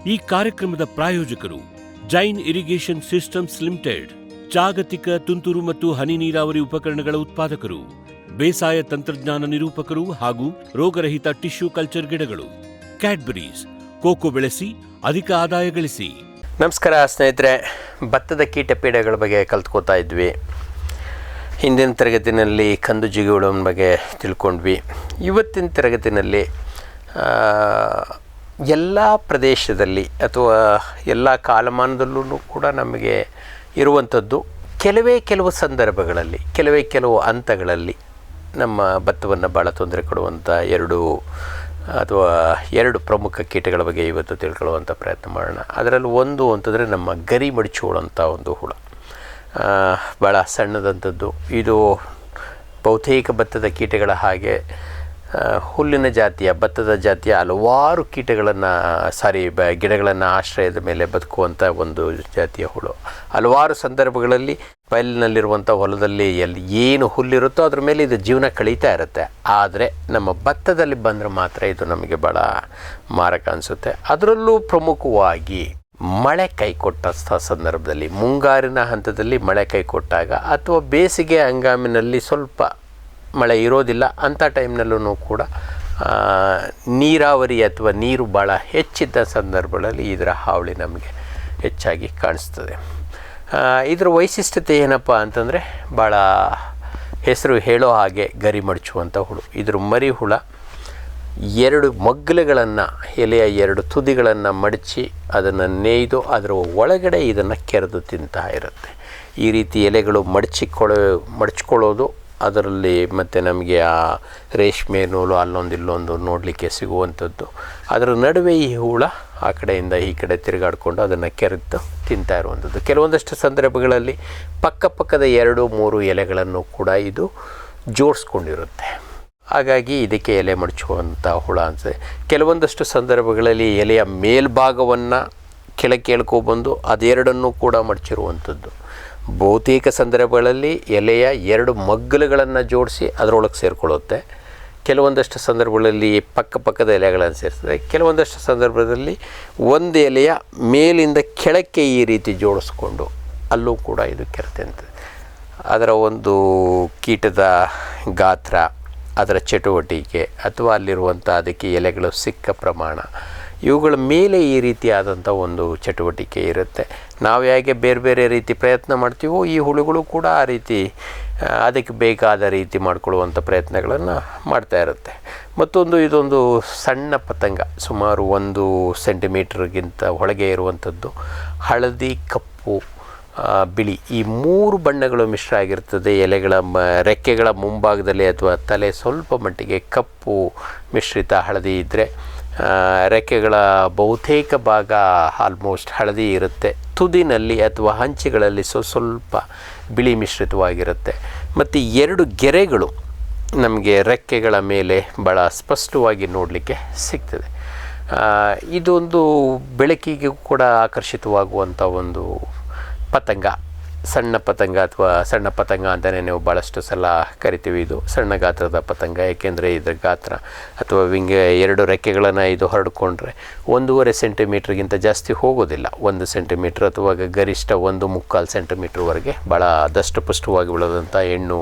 ಈ ಕಾರ್ಯಕ್ರಮದ ಪ್ರಾಯೋಜಕರು ಜೈನ್ ಇರಿಗೇಷನ್ ಸಿಸ್ಟಮ್ಸ್ ಲಿಮಿಟೆಡ್, ಜಾಗತಿಕ ತುಂತುರು ಮತ್ತು ಹನಿ ನೀರಾವರಿ ಉಪಕರಣಗಳ ಉತ್ಪಾದಕರು, ಬೇಸಾಯ ತಂತ್ರಜ್ಞಾನ ನಿರೂಪಕರು ಹಾಗೂ ರೋಗರಹಿತ ಟಿಶ್ಯೂ ಕಲ್ಚರ್ ಗಿಡಗಳು. ಕ್ಯಾಡ್ಬರೀಸ್, ಕೋಕೋ ಬೆಳೆಸಿ ಅಧಿಕ ಆದಾಯ ಗಳಿಸಿ. ನಮಸ್ಕಾರ ಸ್ನೇಹಿತರೆ, ಭತ್ತದ ಕೀಟಪೀಡೆಗಳ ಬಗ್ಗೆ ಕಲ್ತ್ಕೋತಾ ಇದ್ವಿ. ಹಿಂದಿನ ತರಗತಿನಲ್ಲಿ ಕಂದು ಜಿಗಿಹುಳ ಬಗ್ಗೆ ತಿಳ್ಕೊಂಡ್ವಿ. ಇವತ್ತಿನ ತರಗತಿನಲ್ಲಿ ಎಲ್ಲ ಪ್ರದೇಶದಲ್ಲಿ ಅಥವಾ ಎಲ್ಲ ಕಾಲಮಾನದಲ್ಲೂ ಕೂಡ ನಮಗೆ ಇರುವಂಥದ್ದು ಕೆಲವು ಸಂದರ್ಭಗಳಲ್ಲಿ ಕೆಲವು ಹಂತಗಳಲ್ಲಿ ನಮ್ಮ ಭತ್ತವನ್ನು ಭಾಳ ತೊಂದರೆ ಕೊಡುವಂಥ ಎರಡು ಪ್ರಮುಖ ಕೀಟಗಳ ಬಗ್ಗೆ ಇವತ್ತು ತಿಳ್ಕೊಳ್ಳುವಂಥ ಪ್ರಯತ್ನ ಮಾಡೋಣ. ಅದರಲ್ಲಿ ಒಂದು ಅಂತಂದರೆ ನಮ್ಮ ಗರಿ ಮಡಚುಹುಳ ಅಂತ ಒಂದು ಹುಳ, ಭಾಳ ಸಣ್ಣದಂಥದ್ದು. ಇದು ಬಹುತೇಕ ಭತ್ತದ ಕೀಟಗಳ ಹಾಗೆ ಹುಲ್ಲಿನ ಜಾತಿಯ ಭತ್ತದ ಜಾತಿಯ ಹಲವಾರು ಗಿಡಗಳನ್ನು ಆಶ್ರಯದ ಮೇಲೆ ಬದುಕುವಂಥ ಒಂದು ಜಾತಿಯ ಹುಳು. ಹಲವಾರು ಸಂದರ್ಭಗಳಲ್ಲಿ ಬಯಲಿನಲ್ಲಿರುವಂಥ ಹೊಲದಲ್ಲಿ ಏನು ಹುಲ್ಲಿರುತ್ತೋ ಅದ್ರ ಮೇಲೆ ಇದು ಜೀವನ ಕಳೀತಾ ಇರುತ್ತೆ. ಆದರೆ ನಮ್ಮ ಭತ್ತದಲ್ಲಿ ಬಂದರೆ ಮಾತ್ರ ಇದು ನಮಗೆ ಭಾಳ ಮಾರಕ ಅನಿಸುತ್ತೆ. ಅದರಲ್ಲೂ ಪ್ರಮುಖವಾಗಿ ಮಳೆ ಕೈಕೊಟ್ಟ ಸಂದರ್ಭದಲ್ಲಿ, ಮುಂಗಾರಿನ ಹಂತದಲ್ಲಿ ಮಳೆ ಕೈಕೊಟ್ಟಾಗ ಅಥವಾ ಬೇಸಿಗೆ ಹಂಗಾಮಿನಲ್ಲಿ ಸ್ವಲ್ಪ ಮಳೆ ಇರೋದಿಲ್ಲ ಅಂಥ ಟೈಮ್ನಲ್ಲೂ ಕೂಡ ನೀರಾವರಿ ಅಥವಾ ನೀರು ಭಾಳ ಹೆಚ್ಚಿದ್ದ ಸಂದರ್ಭಗಳಲ್ಲಿ ಇದರ ಹಾವಳಿ ನಮಗೆ ಹೆಚ್ಚಾಗಿ ಕಾಣಿಸ್ತದೆ. ಇದರ ವೈಶಿಷ್ಟ್ಯತೆ ಏನಪ್ಪ ಅಂತಂದರೆ, ಭಾಳ ಹೆಸರು ಹೇಳೋ ಹಾಗೆ ಗರಿ ಮಡಚುವಂಥ ಹುಳು. ಇದ್ರ ಮರಿ ಹುಳ ಎರಡು ಮಗ್ಗಲುಗಳನ್ನು, ಎಲೆಯ ಎರಡು ತುದಿಗಳನ್ನು ಮಡಚಿ ಅದನ್ನು ನೇಯ್ದು ಅದರ ಒಳಗಡೆ ಇದನ್ನು ಕೆರೆದು ತಿಂತಾ ಇರುತ್ತೆ. ಈ ರೀತಿ ಎಲೆಗಳು ಮಡಚ್ಕೊಳ್ಳೋದು, ಅದರಲ್ಲಿ ಮತ್ತು ನಮಗೆ ಆ ರೇಷ್ಮೆ ನೂಲು ಇಲ್ಲೊಂದು ನೋಡಲಿಕ್ಕೆ ಸಿಗುವಂಥದ್ದು. ಅದರ ನಡುವೆ ಈ ಹುಳ ಆ ಕಡೆಯಿಂದ ಈ ಕಡೆ ತಿರುಗಾಡಿಕೊಂಡು ಅದನ್ನು ಕೆರೆದು ತಿಂತಾ ಇರುವಂಥದ್ದು. ಕೆಲವೊಂದಷ್ಟು ಸಂದರ್ಭಗಳಲ್ಲಿ ಪಕ್ಕದ 2-3 ಎಲೆಗಳನ್ನು ಕೂಡ ಇದು ಜೋಡಿಸ್ಕೊಂಡಿರುತ್ತೆ. ಹಾಗಾಗಿ ಇದಕ್ಕೆ ಎಲೆ ಮಡಚುವಂಥ ಹುಳ ಅನಿಸುತ್ತೆ. ಕೆಲವೊಂದಷ್ಟು ಸಂದರ್ಭಗಳಲ್ಲಿ ಎಲೆಯ ಮೇಲ್ಭಾಗವನ್ನು ಕೆಳಕ್ಕೆ ಎಳ್ಕೊಬಂದು ಅದೆರಡನ್ನೂ ಕೂಡ ಮಡಚಿರುವಂಥದ್ದು. ಬಹುತೇಕ ಸಂದರ್ಭಗಳಲ್ಲಿ ಎಲೆಯ 2 ಮಗ್ಗಲುಗಳನ್ನು ಜೋಡಿಸಿ ಅದರೊಳಗೆ ಸೇರಿಕೊಳ್ಳುತ್ತೆ. ಕೆಲವೊಂದಷ್ಟು ಸಂದರ್ಭಗಳಲ್ಲಿ ಪಕ್ಕದ ಎಲೆಗಳನ್ನು ಸೇರಿಸ್ತದೆ. ಕೆಲವೊಂದಷ್ಟು ಸಂದರ್ಭದಲ್ಲಿ ಒಂದು ಎಲೆಯ ಮೇಲಿಂದ ಕೆಳಕ್ಕೆ ಈ ರೀತಿ ಜೋಡಿಸ್ಕೊಂಡು ಅಲ್ಲೂ ಕೂಡ ಇದು ಕೆರೆತಂತದೆ. ಅದರ ಒಂದು ಕೀಟದ ಗಾತ್ರ, ಅದರ ಚಟುವಟಿಕೆ ಅಥವಾ ಅಲ್ಲಿರುವಂಥ ಅದಕ್ಕೆ ಎಲೆಗಳು ಸಿಕ್ಕ ಪ್ರಮಾಣ, ಇವುಗಳ ಮೇಲೆ ಈ ರೀತಿಯಾದಂಥ ಒಂದು ಚಟುವಟಿಕೆ ಇರುತ್ತೆ. ನಾವು ಹೇಗೆ ಬೇರೆ ರೀತಿ ಪ್ರಯತ್ನ ಮಾಡ್ತೀವೋ ಈ ಹುಳುಗಳು ಕೂಡ ಆ ರೀತಿ ಅದಕ್ಕೆ ಬೇಕಾದ ರೀತಿ ಮಾಡಿಕೊಳ್ಳುವಂಥ ಪ್ರಯತ್ನಗಳನ್ನು ಮಾಡ್ತಾ ಇರುತ್ತೆ. ಮತ್ತೊಂದು, ಇದೊಂದು ಸಣ್ಣ ಪತಂಗ, ಸುಮಾರು 1 ಸೆಂಟಿಮೀಟ್ರ್ಗಿಂತ ಒಳಗೆ ಇರುವಂಥದ್ದು. ಹಳದಿ, ಕಪ್ಪು, ಬಿಳಿ ಈ 3 ಬಣ್ಣಗಳು ಮಿಶ್ರ ಆಗಿರ್ತದೆ. ರೆಕ್ಕೆಗಳ ಮುಂಭಾಗದಲ್ಲಿ ಅಥವಾ ತಲೆ ಸ್ವಲ್ಪ ಮಟ್ಟಿಗೆ ಕಪ್ಪು ಮಿಶ್ರಿತ ಹಳದಿ ಇದ್ದರೆ, ರೆಕ್ಕೆಗಳ ಬಹುತೇಕ ಭಾಗ ಆಲ್ಮೋಸ್ಟ್ ಹಳದಿ ಇರುತ್ತೆ. ತುದಿನಲ್ಲಿ ಅಥವಾ ಹಂಚುಗಳಲ್ಲಿ ಸ್ವಲ್ಪ ಬಿಳಿ ಮಿಶ್ರಿತವಾಗಿರುತ್ತೆ. ಮತ್ತು 2 ಗೆರೆಗಳು ನಮಗೆ ರೆಕ್ಕೆಗಳ ಮೇಲೆ ಭಾಳ ಸ್ಪಷ್ಟವಾಗಿ ನೋಡಲಿಕ್ಕೆ ಸಿಗ್ತದೆ. ಇದೊಂದು ಬೆಳಕಿಗೆ ಕೂಡ ಆಕರ್ಷಿತವಾಗುವಂಥ ಒಂದು ಪತಂಗ, ಸಣ್ಣ ಪತಂಗ ಅಂತಲೇ ನೀವು ಭಾಳಷ್ಟು ಸಲ ಕರಿತೀವಿ. ಇದು ಸಣ್ಣ ಗಾತ್ರದ ಪತಂಗ, ಏಕೆಂದರೆ ಇದರ ಗಾತ್ರ ಅಥವಾ ಎರಡು ರೆಕ್ಕೆಗಳನ್ನು ಇದು ಹರಡಿಕೊಂಡ್ರೆ 1.5 ಸೆಂಟಿಮೀಟ್ರ್ಗಿಂತ ಜಾಸ್ತಿ ಹೋಗೋದಿಲ್ಲ. 1 ಸೆಂಟಿಮೀಟ್ರ್ ಅಥವಾ ಗರಿಷ್ಠ 1.25 ಸೆಂಟಿಮೀಟ್ರ್ವರೆಗೆ ಭಾಳ ದಷ್ಟಪುಷ್ಟವಾಗಿ ಬೆಳೆದಂಥ ಹೆಣ್ಣು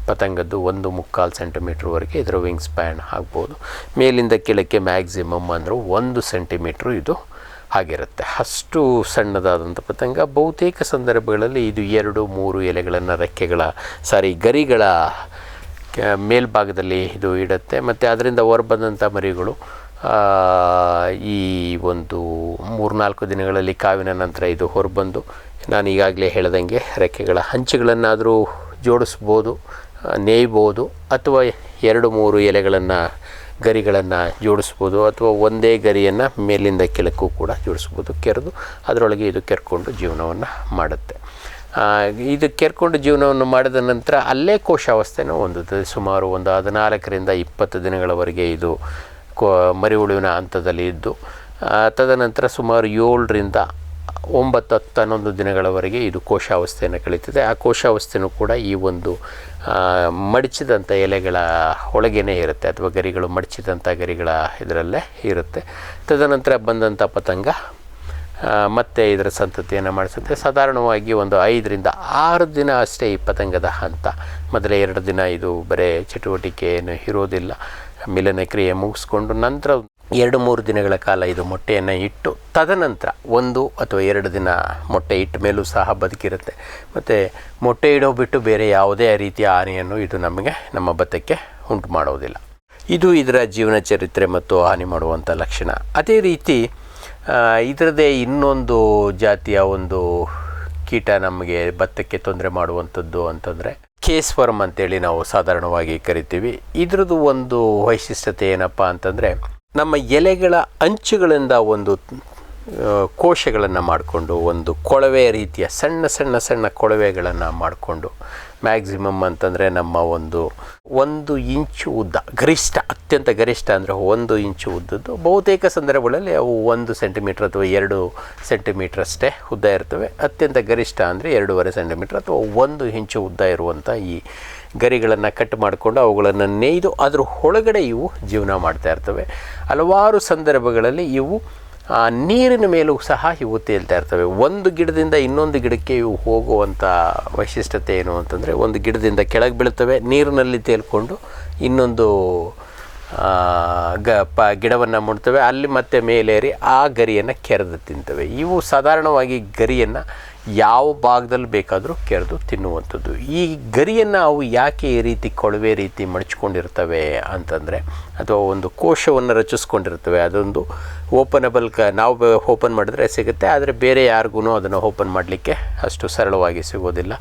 ಪತಂಗದ್ದು 1.25 ಸೆಂಟಿಮೀಟ್ರ್ವರೆಗೆ ಇದರ ವಿಂಗ್ ಸ್ಪ್ಯಾನ್ ಆಗ್ಬೋದು. ಮೇಲಿಂದ ಕೆಳಕ್ಕೆ ಮ್ಯಾಕ್ಸಿಮಮ್ ಅಂದರೆ 1 ಸೆಂಟಿಮೀಟ್ರು ಇದು ಆಗಿರುತ್ತೆ. ಅಷ್ಟು ಸಣ್ಣದಾದಂಥ ಪತಂಗ. ಬಹುತೇಕ ಸಂದರ್ಭಗಳಲ್ಲಿ ಇದು 2-3 ಎಲೆಗಳನ್ನು ಗರಿಗಳ ಮೇಲ್ಭಾಗದಲ್ಲಿ ಇದು ಇಡುತ್ತೆ. ಮತ್ತು ಅದರಿಂದ ಹೊರಬಂದಂಥ ಮರಿಗಳು ಈ ಒಂದು 3-4 ದಿನಗಳಲ್ಲಿ ಕಾವಿನ ನಂತರ ಇದು ಹೊರಬಂದು, ನಾನು ಈಗಾಗಲೇ ಹೇಳ್ದಂಗೆ ರೆಕ್ಕೆಗಳ ಹಂಚುಗಳನ್ನಾದರೂ ಜೋಡಿಸ್ಬೋದು, ನೇಯ್ಬೋದು, ಅಥವಾ 2-3 ಗರಿಗಳನ್ನು ಜೋಡಿಸ್ಬೋದು, ಅಥವಾ ಒಂದೇ ಗರಿಯನ್ನು ಮೇಲಿಂದ ಕೆಳಕ್ಕೂ ಕೂಡ ಜೋಡಿಸ್ಬೋದು. ಕೆರೆದು ಅದರೊಳಗೆ ಇದು ಕೆರ್ಕೊಂಡು ಜೀವನವನ್ನು ಮಾಡುತ್ತೆ. ಇದು ಕೆರ್ಕೊಂಡು ಜೀವನವನ್ನು ಮಾಡಿದ ನಂತರ ಅಲ್ಲೇ ಕೋಶಾವಸ್ಥೆನೂ ಹೊಂದುತ್ತದೆ. ಸುಮಾರು 14ರಿಂದ 20 ದಿನಗಳವರೆಗೆ ಇದು ಮರಿಹುಳುವಿನ ಹಂತದಲ್ಲಿ ಇದ್ದು, ತದನಂತರ ಸುಮಾರು 7ರಿಂದ 9, 10, 11 ದಿನಗಳವರೆಗೆ ಇದು ಕೋಶಾವಸ್ಥೆಯನ್ನು ಕಳೀತದೆ. ಆ ಕೋಶಾವಸ್ಥೆಯೂ ಕೂಡ ಈ ಒಂದು ಮಡಚಿದಂಥ ಎಲೆಗಳ ಒಳಗೇ ಇರುತ್ತೆ, ಅಥವಾ ಗರಿಗಳು ಮಡಚಿದಂಥ ಗರಿಗಳ ಇದರಲ್ಲೇ ಇರುತ್ತೆ. ತದನಂತರ ಬಂದಂಥ ಪತಂಗ ಮತ್ತು ಇದರ ಸಂತತಿಯನ್ನು ಮಾಡಿಸುತ್ತೆ. ಸಾಧಾರಣವಾಗಿ ಒಂದು 5 ರಿಂದ 6 ದಿನ ಅಷ್ಟೇ ಈ ಪತಂಗದ ಹಂತ. ಮೊದಲ 2 ದಿನ ಇದು ಬರೀ ಚಟುವಟಿಕೆ ಏನು ಇರೋದಿಲ್ಲ. ಮಿಲನ ಕ್ರಿಯೆ ಮುಗಿಸ್ಕೊಂಡು ನಂತರ 2-3 ದಿನಗಳ ಕಾಲ ಇದು ಮೊಟ್ಟೆಯನ್ನು ಇಟ್ಟು ತದನಂತರ 1 ಅಥವಾ 2 ದಿನ ಮೊಟ್ಟೆ ಇಟ್ಟ ಮೇಲೂ ಸಹ ಬದುಕಿರುತ್ತೆ. ಮತ್ತು ಮೊಟ್ಟೆ ಇಡೋ ಬಿಟ್ಟು ಬೇರೆ ಯಾವುದೇ ರೀತಿಯ ಹಾನಿಯನ್ನು ಇದು ನಮ್ಮ ಭತ್ತಕ್ಕೆ ಉಂಟು ಮಾಡೋದಿಲ್ಲ. ಇದು ಇದರ ಜೀವನ ಚರಿತ್ರೆ ಮತ್ತು ಹಾನಿ ಮಾಡುವಂಥ ಲಕ್ಷಣ. ಅದೇ ರೀತಿ ಇದರದೇ ಇನ್ನೊಂದು ಜಾತಿಯ ಒಂದು ಕೀಟ ನಮಗೆ ಭತ್ತಕ್ಕೆ ತೊಂದರೆ ಮಾಡುವಂಥದ್ದು ಅಂತಂದರೆ ಕೇಸ್ವರ್ಮ್ ಅಂತೇಳಿ ನಾವು ಸಾಧಾರಣವಾಗಿ ಕರಿತೀವಿ. ಇದ್ರದ್ದು ಒಂದು ವೈಶಿಷ್ಟ್ಯತೆ ಏನಪ್ಪ ಅಂತಂದರೆ, ನಮ್ಮ ಎಲೆಗಳ ಅಂಚುಗಳಿಂದ ಒಂದು ಕೋಶಗಳನ್ನು ಮಾಡಿಕೊಂಡು ಒಂದು ಕೊಳವೆ ರೀತಿಯ ಸಣ್ಣ ಕೊಳವೆಗಳನ್ನು ಮಾಡಿಕೊಂಡು, ಮ್ಯಾಕ್ಸಿಮಮ್ ಅಂತಂದರೆ ನಮ್ಮ 1 ಇಂಚು ಉದ್ದ, ಅತ್ಯಂತ ಗರಿಷ್ಠ ಅಂದರೆ 1 ಇಂಚು ಉದ್ದದ್ದು. ಬಹುತೇಕ ಸಂದರ್ಭಗಳಲ್ಲಿ ಅವು 1 ಸೆಂಟಿಮೀಟ್ರ್ ಅಥವಾ 2 ಸೆಂಟಿಮೀಟ್ರ್ ಅಷ್ಟೇ ಉದ್ದ ಇರ್ತವೆ. ಅತ್ಯಂತ ಗರಿಷ್ಠ ಅಂದರೆ 2.5 ಸೆಂಟಿಮೀಟ್ರ್ ಅಥವಾ 1 ಇಂಚು ಉದ್ದ ಇರುವಂಥ ಈ ಗರಿಗಳನ್ನು ಕಟ್ ಮಾಡಿಕೊಂಡು ಅವುಗಳನ್ನು ನೇಯ್ದು ಅದರ ಒಳಗಡೆ ಇವು ಜೀವನ ಮಾಡ್ತಾ ಇರ್ತವೆ. ಹಲವಾರು ಸಂದರ್ಭಗಳಲ್ಲಿ ಇವು ನೀರಿನ ಮೇಲೂ ಸಹ ಇವು ತೇಲ್ತಾ ಇರ್ತವೆ. ಒಂದು ಗಿಡದಿಂದ ಇನ್ನೊಂದು ಗಿಡಕ್ಕೆ ಇವು ಹೋಗುವಂಥ ವೈಶಿಷ್ಟ್ಯತೆ ಏನು ಅಂತಂದರೆ, ಒಂದು ಗಿಡದಿಂದ ಕೆಳಗೆ ಬೀಳ್ತವೆ, ನೀರಿನಲ್ಲಿ ತೇಲ್ಕೊಂಡು ಇನ್ನೊಂದು ಗಿಡವನ್ನು ಮುಟ್ತವೆ, ಅಲ್ಲಿ ಮತ್ತೆ ಮೇಲೇರಿ ಆ ಗರಿಯನ್ನು ಕೆರೆದು ತಿಂತವೆ. ಇವು ಸಾಧಾರಣವಾಗಿ ಗರಿಯನ್ನು ಯಾವ ಭಾಗದಲ್ಲಿ ಬೇಕಾದರೂ ಕೆರೆದು ತಿನ್ನುವಂಥದ್ದು. ಈ ಗರಿಯನ್ನು ಅವು ಯಾಕೆ ಈ ರೀತಿ ಕೊಳವೆ ರೀತಿ ಮಡಚ್ಕೊಂಡಿರ್ತವೆ ಅಂತಂದರೆ, ಅಥವಾ ಒಂದು ಕೋಶವನ್ನು ರಚಿಸ್ಕೊಂಡಿರ್ತವೆ. ಅದೊಂದು ಓಪನಬಲ್ ನಾವು ಓಪನ್ ಮಾಡಿದ್ರೆ ಸಿಗುತ್ತೆ, ಆದರೆ ಬೇರೆ ಯಾರಿಗೂ ಅದನ್ನು ಓಪನ್ ಮಾಡಲಿಕ್ಕೆ ಅಷ್ಟು ಸರಳವಾಗಿ ಸಿಗೋದಿಲ್ಲ.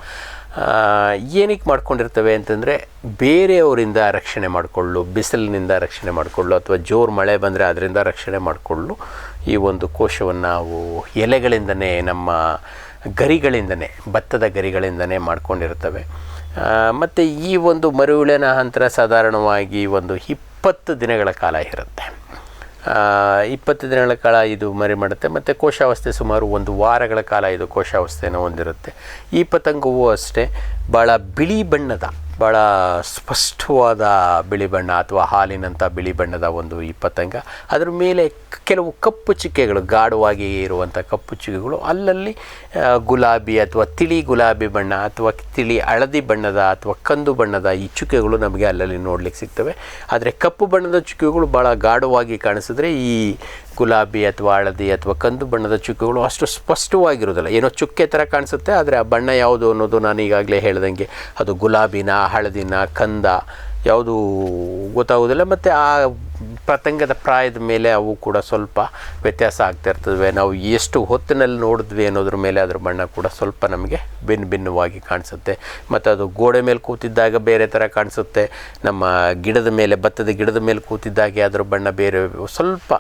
ಏನಕ್ಕೆ ಮಾಡ್ಕೊಂಡಿರ್ತವೆ ಅಂತಂದರೆ, ಬೇರೆಯವರಿಂದ ರಕ್ಷಣೆ ಮಾಡಿಕೊಳ್ಳು, ಬಿಸಿಲಿನಿಂದ ರಕ್ಷಣೆ ಮಾಡಿಕೊಳ್ಳು, ಅಥವಾ ಜೋರು ಮಳೆ ಬಂದರೆ ಅದರಿಂದ ರಕ್ಷಣೆ ಮಾಡಿಕೊಳ್ಳು ಈ ಒಂದು ಕೋಶವನ್ನು ನಾವು ಎಲೆಗಳಿಂದನೇ, ನಮ್ಮ ಗರಿಗಳಿಂದನೇ, ಭತ್ತದ ಗರಿಗಳಿಂದನೇ ಮಾಡ್ಕೊಂಡಿರ್ತವೆ. ಮತ್ತು ಈ ಒಂದು ಮರುವಿಳೆನ ನಂತರ ಸಾಧಾರಣವಾಗಿ ಒಂದು 20 ದಿನಗಳ ಕಾಲ ಇರುತ್ತೆ. 20 ದಿನಗಳ ಕಾಲ ಇದು ಮರಿ ಮಾಡುತ್ತೆ. ಮತ್ತು ಕೋಶಾವಸ್ಥೆ ಸುಮಾರು 1 ವಾರಗಳ ಕಾಲ ಇದು ಕೋಶಾವಸ್ಥೆಯನ್ನು ಹೊಂದಿರುತ್ತೆ. ಈ ಪತಂಗವೂ ಅಷ್ಟೇ ಭಾಳ ಬಿಳಿ ಬಣ್ಣದ, ಭಾಳ ಸ್ಪಷ್ಟವಾದ ಬಿಳಿ ಬಣ್ಣ ಅಥವಾ ಹಾಲಿನಂಥ ಬಿಳಿ ಬಣ್ಣದ ಒಂದು ಈ ಪತಂಗ. ಅದರ ಮೇಲೆ ಕೆಲವು ಕಪ್ಪು ಚುಕ್ಕೆಗಳು, ಗಾಢವಾಗಿ ಇರುವಂಥ ಕಪ್ಪು ಚುಕ್ಕೆಗಳು, ಅಲ್ಲಲ್ಲಿ ಗುಲಾಬಿ ಅಥವಾ ತಿಳಿ ಗುಲಾಬಿ ಬಣ್ಣ ಅಥವಾ ತಿಳಿ ಹಳದಿ ಬಣ್ಣದ ಅಥವಾ ಕಂದು ಬಣ್ಣದ ಈ ಚುಕ್ಕೆಗಳು ನಮಗೆ ಅಲ್ಲಲ್ಲಿ ನೋಡಲಿಕ್ಕೆ ಸಿಗ್ತವೆ. ಆದರೆ ಕಪ್ಪು ಬಣ್ಣದ ಚುಕ್ಕೆಗಳು ಭಾಳ ಗಾಢವಾಗಿ ಕಾಣಿಸಿದ್ರೆ, ಈ ಗುಲಾಬಿ ಅಥವಾ ಹಳದಿ ಅಥವಾ ಕಂದು ಬಣ್ಣದ ಚುಕ್ಕೆಗಳು ಅಷ್ಟು ಸ್ಪಷ್ಟವಾಗಿರೋದಿಲ್ಲ. ಏನೋ ಚುಕ್ಕೆ ಥರ ಕಾಣಿಸುತ್ತೆ, ಆದರೆ ಆ ಬಣ್ಣ ಯಾವುದು ಅನ್ನೋದು ನಾನು ಈಗಾಗಲೇ ಹೇಳ್ದಂಗೆ ಅದು ಗುಲಾಬಿನ, ಹಳದಿನ, ಕಂದ ಯಾವುದು ಗೊತ್ತಾಗೋದಿಲ್ಲ. ಮತ್ತು ಆ ಪತಂಗದ ಪ್ರಾಯದ ಮೇಲೆ ಅವು ಕೂಡ ಸ್ವಲ್ಪ ವ್ಯತ್ಯಾಸ ಆಗ್ತಾ ಇರ್ತವೆ. ನಾವು ಎಷ್ಟು ಹೊತ್ತಿನಲ್ಲಿ ನೋಡಿದ್ವಿ ಅನ್ನೋದ್ರ ಮೇಲೆ ಅದರ ಬಣ್ಣ ಕೂಡ ಸ್ವಲ್ಪ ನಮಗೆ ಭಿನ್ನವಾಗಿ ಕಾಣಿಸುತ್ತೆ. ಮತ್ತು ಅದು ಗೋಡೆ ಮೇಲೆ ಕೂತಿದ್ದಾಗ ಬೇರೆ ಥರ ಕಾಣಿಸುತ್ತೆ, ನಮ್ಮ ಗಿಡದ ಮೇಲೆ, ಭತ್ತದ ಗಿಡದ ಮೇಲೆ ಕೂತಿದ್ದಾಗೆ ಅದರ ಬಣ್ಣ ಬೇರೆ ಸ್ವಲ್ಪ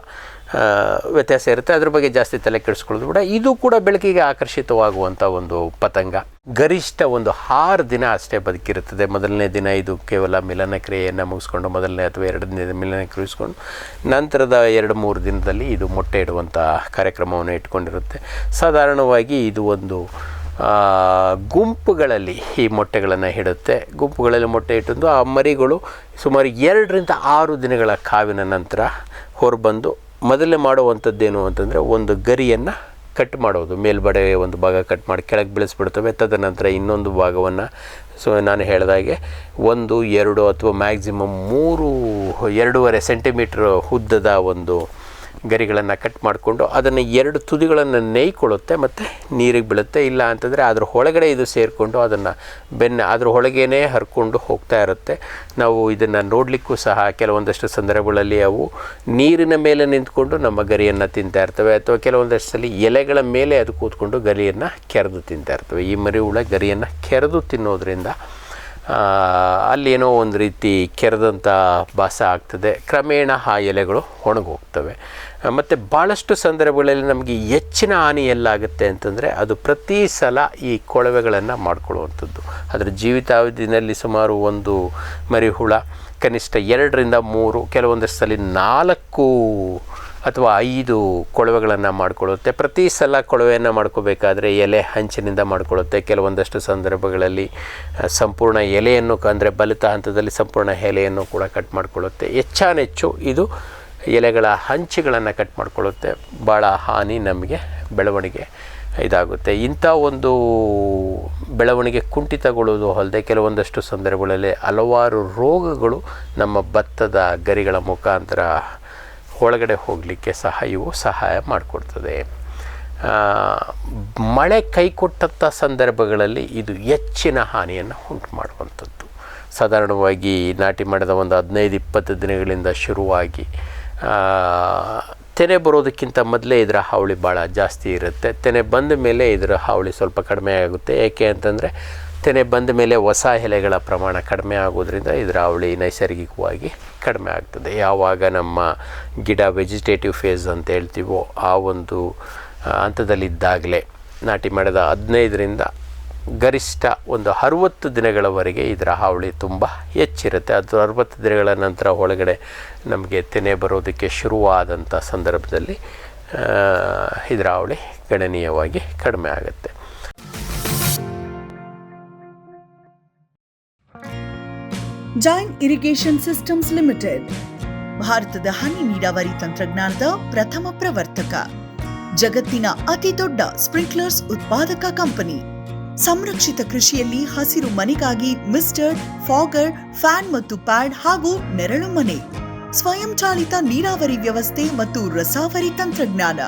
ವ್ಯತ್ಯಾಸ ಇರುತ್ತೆ. ಅದ್ರ ಬಗ್ಗೆ ಜಾಸ್ತಿ ತಲೆ ಕೆಡಿಸ್ಕೊಳ್ಳೋದು ಕೂಡ. ಇದು ಕೂಡ ಬೆಳಕಿಗೆ ಆಕರ್ಷಿತವಾಗುವಂಥ ಒಂದು ಪತಂಗ. ಗರಿಷ್ಠ ಒಂದು 6 ದಿನ ಅಷ್ಟೇ ಬದುಕಿರುತ್ತದೆ. ಮೊದಲನೇ ದಿನ ಇದು ಕೇವಲ ಮಿಲನ ಕ್ರಿಯೆಯನ್ನು ಮುಗಿಸ್ಕೊಂಡು, ಮೊದಲನೇ ಅಥವಾ 2ನೇ ಮಿಲನ ಕ್ರಿಯಿಸ್ಕೊಂಡು, ನಂತರದ 2-3 ದಿನದಲ್ಲಿ ಇದು ಮೊಟ್ಟೆ ಇಡುವಂಥ ಕಾರ್ಯಕ್ರಮವನ್ನು ಇಟ್ಕೊಂಡಿರುತ್ತೆ. ಸಾಧಾರಣವಾಗಿ ಇದು ಒಂದು ಗುಂಪುಗಳಲ್ಲಿ ಈ ಮೊಟ್ಟೆಗಳನ್ನು ಇಡುತ್ತೆ. ಗುಂಪುಗಳಲ್ಲಿ ಮೊಟ್ಟೆ ಇಟ್ಟು ಆ ಮರಿಗಳು ಸುಮಾರು 2 ರಿಂದ 6 ದಿನಗಳ ಕಾವಿನ ನಂತರ ಹೊರಬಂದು ಮೊದಲೇ ಮಾಡುವಂಥದ್ದೇನು ಅಂತಂದರೆ, ಒಂದು ಗರಿಯನ್ನು ಕಟ್ ಮಾಡೋದು. ಮೇಲ್ಬಡೆ ಒಂದು ಭಾಗ ಕಟ್ ಮಾಡಿ ಕೆಳಗೆ ಬೆಳೆಸ್ಬಿಡ್ತವೆ. ತದನಂತರ ಇನ್ನೊಂದು ಭಾಗವನ್ನು ನಾನು ಹೇಳಿದಾಗೆ 1, 2 ಅಥವಾ ಮ್ಯಾಕ್ಸಿಮಮ್ 3, 2.5 ಸೆಂಟಿಮೀಟ್ರ್ ಉದ್ದದ ಒಂದು ಗರಿಗಳನ್ನು ಕಟ್ ಮಾಡಿಕೊಂಡು ಅದನ್ನು 2 ತುದಿಗಳನ್ನು ನೇಯ್ಕೊಳ್ಳುತ್ತೆ ಮತ್ತು ನೀರಿಗೆ ಬೀಳುತ್ತೆ. ಇಲ್ಲ ಅಂತಂದರೆ ಅದ್ರ ಒಳಗಡೆ ಇದು ಸೇರಿಕೊಂಡು ಅದನ್ನು ಅದ್ರ ಒಳಗೇ ಹರ್ಕೊಂಡು ಹೋಗ್ತಾ ಇರುತ್ತೆ. ನಾವು ಇದನ್ನು ನೋಡಲಿಕ್ಕೂ ಸಹ ಕೆಲವೊಂದಷ್ಟು ಸಂದರ್ಭಗಳಲ್ಲಿ ಅವು ನೀರಿನ ಮೇಲೆ ನಿಂತ್ಕೊಂಡು ನಮ್ಮ ಗರಿಯನ್ನು ತಿಂತಾ ಇರ್ತವೆ, ಅಥವಾ ಕೆಲವೊಂದಷ್ಟು ಸಲ ಎಲೆಗಳ ಮೇಲೆ ಅದು ಕೂತ್ಕೊಂಡು ಗರಿಯನ್ನು ಕೆರೆದು ತಿಂತಾ ಇರ್ತವೆ. ಈ ಮರಿಹುಳ ಗರಿಯನ್ನು ಕೆರೆದು ತಿನ್ನೋದ್ರಿಂದ ಅಲ್ಲೇನೋ ಒಂದು ರೀತಿ ಕೆರೆದಂಥ ಭಾಸ ಆಗ್ತದೆ. ಕ್ರಮೇಣ ಆ ಎಲೆಗಳು ಒಣಗೋಗ್ತವೆ. ಮತ್ತು ಭಾಳಷ್ಟು ಸಂದರ್ಭಗಳಲ್ಲಿ ನಮಗೆ ಹೆಚ್ಚಿನ ಹಾನಿ ಎಲ್ಲಾಗುತ್ತೆ ಅಂತಂದರೆ, ಅದು ಪ್ರತಿ ಸಲ ಈ ಕೊಳವೆಗಳನ್ನು ಮಾಡ್ಕೊಳ್ಳುವಂಥದ್ದು. ಅದರ ಜೀವಿತಾವಧಿಯಲ್ಲಿ ಸುಮಾರು ಒಂದು ಮರಿಹುಳ ಕನಿಷ್ಠ 2 ರಿಂದ 3, ಕೆಲವೊಂದಷ್ಟು ಸಲ 4 ಅಥವಾ 5 ಕೊಳವೆಗಳನ್ನು ಮಾಡಿಕೊಳ್ಳುತ್ತೆ. ಪ್ರತಿ ಸಲ ಕೊಳವೆಯನ್ನು ಮಾಡ್ಕೋಬೇಕಾದ್ರೆ ಎಲೆ ಹಂಚಿನಿಂದ ಮಾಡಿಕೊಳ್ಳುತ್ತೆ. ಕೆಲವೊಂದಷ್ಟು ಸಂದರ್ಭಗಳಲ್ಲಿ ಸಂಪೂರ್ಣ ಎಲೆಯನ್ನು, ಅಂದರೆ ಬಲಿತ ಹಂತದಲ್ಲಿ ಸಂಪೂರ್ಣ ಎಲೆಯನ್ನು ಕೂಡ ಕಟ್ ಮಾಡಿಕೊಳ್ಳುತ್ತೆ. ಹೆಚ್ಚಾನೆಚ್ಚು ಇದು ಎಲೆಗಳ ಹಂಚುಗಳನ್ನು ಕಟ್ ಮಾಡಿಕೊಳ್ಳುತ್ತೆ. ಭಾಳ ಹಾನಿ ನಮಗೆ ಬೆಳವಣಿಗೆ ಇದಾಗುತ್ತೆ. ಇಂಥ ಒಂದು ಬೆಳವಣಿಗೆ ಕುಂಠಿತಗೊಳ್ಳೋದು ಅಲ್ಲದೆ ಕೆಲವೊಂದಷ್ಟು ಸಂದರ್ಭಗಳಲ್ಲಿ ಹಲವಾರು ರೋಗಗಳು ನಮ್ಮ ಭತ್ತದ ಗರಿಗಳ ಮುಖಾಂತರ ಒಳಗಡೆ ಹೋಗಲಿಕ್ಕೆ ಸಹ ಇವು ಸಹಾಯ ಮಾಡಿಕೊಡ್ತದೆ. ಮಳೆ ಕೈಕೊಟ್ಟಂಥ ಸಂದರ್ಭಗಳಲ್ಲಿ ಇದು ಹೆಚ್ಚಿನ ಹಾನಿಯನ್ನು ಉಂಟು ಮಾಡುವಂಥದ್ದು. ಸಾಧಾರಣವಾಗಿ ನಾಟಿ ಮಾಡಿದ ಒಂದು 15-20 ದಿನಗಳಿಂದ ಶುರುವಾಗಿ ತೆನೆ ಬರೋದಕ್ಕಿಂತ ಮೊದಲೇ ಇದರ ಹಾವಳಿ ಭಾಳ ಜಾಸ್ತಿ ಇರುತ್ತೆ. ತೆನೆ ಬಂದ ಮೇಲೆ ಇದರ ಹಾವಳಿ ಸ್ವಲ್ಪ ಕಡಿಮೆ ಆಗುತ್ತೆ. ಏಕೆ ಅಂತಂದರೆ ತೆನೆ ಬಂದ ಮೇಲೆ ಹೊಸ ಎಲೆಗಳ ಪ್ರಮಾಣ ಕಡಿಮೆ ಆಗೋದ್ರಿಂದ ಇದರ ಹಾವಳಿ ನೈಸರ್ಗಿಕವಾಗಿ ಕಡಿಮೆ ಆಗ್ತದೆ. ಯಾವಾಗ ನಮ್ಮ ಗಿಡ ವೆಜಿಟೇಟಿವ್ ಫೇಸ್ ಅಂತ ಹೇಳ್ತೀವೋ ಆ ಒಂದು ಹಂತದಲ್ಲಿದ್ದಾಗಲೇ ನಾಟಿ ಮಾಡಿದ 15ರಿಂದ ಗರಿಷ್ಠ ಒಂದು 60 ದಿನಗಳವರೆಗೆ ಇದರ ಹಾವಳಿ ತುಂಬ ಹೆಚ್ಚಿರುತ್ತೆ. ಅದು 60 ದಿನಗಳ ನಂತರ ಒಳಗಡೆ ನಮಗೆ ತೆನೆ ಬರೋದಕ್ಕೆ ಶುರುವಾದಂಥ ಸಂದರ್ಭದಲ್ಲಿ ಇದರ ಹಾವಳಿ ಗಣನೀಯವಾಗಿ ಕಡಿಮೆ ಆಗುತ್ತೆ. ಜೈನ್ ಇರಿಗೇಷನ್ ಸಿಸ್ಟಮ್ಸ್ ಲಿಮಿಟೆಡ್ ಭಾರತದ ಹನಿ ನೀರಾವರಿ ತಂತ್ರಜ್ಞಾನದ ಪ್ರಥಮ ಪ್ರವರ್ತಕ, ಜಗತ್ತಿನ ಅತಿ ದೊಡ್ಡ ಸ್ಪ್ರಿಂಕ್ಲರ್ಸ್ ಉತ್ಪಾದಕ ಕಂಪನಿ. ಸಂರಕ್ಷಿತ ಕೃಷಿಯಲ್ಲಿ ಹಸಿರು ಮನೆಗಾಗಿ ಮಿಸ್ಟರ್, ಫಾಗರ್, ಫ್ಯಾನ್ ಮತ್ತು ಪ್ಯಾಡ್ ಹಾಗೂ ನೆರಳು ಮನೆ, ಸ್ವಯಂ ಚಾಲಿತ ನೀರಾವರಿ ವ್ಯವಸ್ಥೆ ಮತ್ತು ರಸಾವರಿ ತಂತ್ರಜ್ಞಾನ.